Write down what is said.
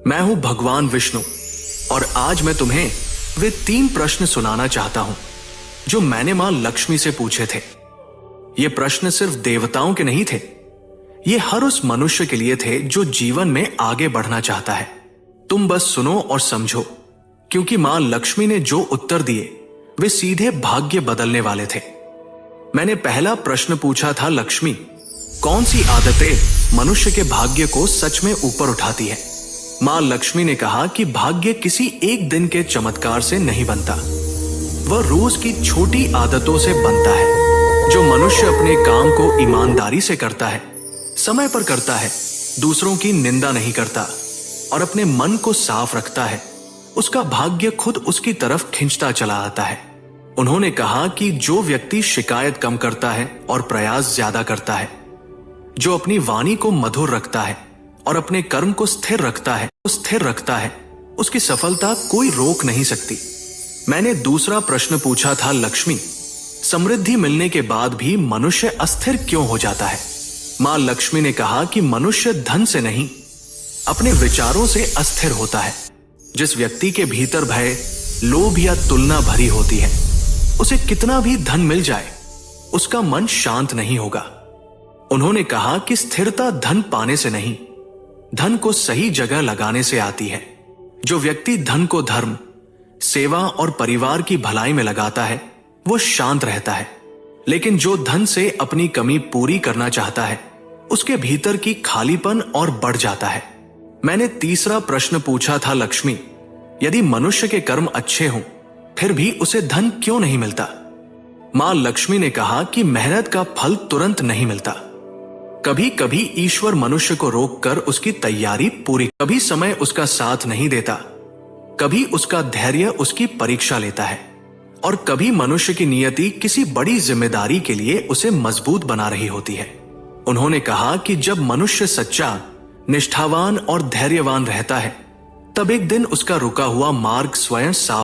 मैं हूं भगवान विष्णु और आज मैं तुम्हें वे 3 प्रश्न सुनाना चाहता हूं जो मैंने मां लक्ष्मी से पूछे थे। ये प्रश्न सिर्फ देवताओं के नहीं थे, ये हर उस मनुष्य के लिए थे जो जीवन में आगे बढ़ना चाहता है। तुम बस सुनो और समझो, क्योंकि मां लक्ष्मी ने जो उत्तर दिए वे सीधे भाग्य बदलने वाले थे। मैंने पहला प्रश्न पूछा था, लक्ष्मी, कौन सी आदतें मनुष्य के भाग्य को सच में ऊपर उठाती है? मां लक्ष्मी ने कहा कि भाग्य किसी एक दिन के चमत्कार से नहीं बनता, वह रोज की छोटी आदतों से बनता है। जो मनुष्य अपने काम को ईमानदारी से करता है, समय पर करता है, दूसरों की निंदा नहीं करता और अपने मन को साफ रखता है, उसका भाग्य खुद उसकी तरफ खींचता चला आता है। उन्होंने कहा कि जो व्यक्ति शिकायत कम करता है और प्रयास ज्यादा करता है, जो अपनी वाणी को मधुर रखता है और अपने कर्म को स्थिर रखता है, उसकी सफलता कोई रोक नहीं सकती। मैंने दूसरा प्रश्न पूछा था, लक्ष्मी, समृद्धि मिलने के बाद भी मनुष्य अस्थिर क्यों हो जाता है? मां लक्ष्मी ने कहा कि मनुष्य धन से नहीं, अपने विचारों से अस्थिर होता है। जिस व्यक्ति के भीतर भय, लोभ या तुलना भरी होती है, उसे कितना भी धन मिल जाए, उसका मन शांत नहीं होगा। उन्होंने कहा कि स्थिरता धन पाने से नहीं, धन को सही जगह लगाने से आती है। जो व्यक्ति धन को धर्म, सेवा और परिवार की भलाई में लगाता है, वो शांत रहता है। लेकिन जो धन से अपनी कमी पूरी करना चाहता है, उसके भीतर की खालीपन और बढ़ जाता है। मैंने तीसरा प्रश्न पूछा था, लक्ष्मी, यदि मनुष्य के कर्म अच्छे हों, फिर भी उसे धन क्यों नहीं मिलता? मां लक्ष्मी ने कहा कि मेहनत का फल तुरंत नहीं मिलता। कभी कभी ईश्वर मनुष्य को रोककर उसकी तैयारी पूरी, कभी समय उसका साथ नहीं देता, कभी उसका धैर्य उसकी परीक्षा लेता है और कभी मनुष्य की नियति किसी बड़ी जिम्मेदारी के लिए उसे मजबूत बना रही होती है। उन्होंने कहा कि जब मनुष्य सच्चा, निष्ठावान और धैर्यवान रहता है, तब एक दिन उसका रुका हुआ मार्ग स्वयं साफ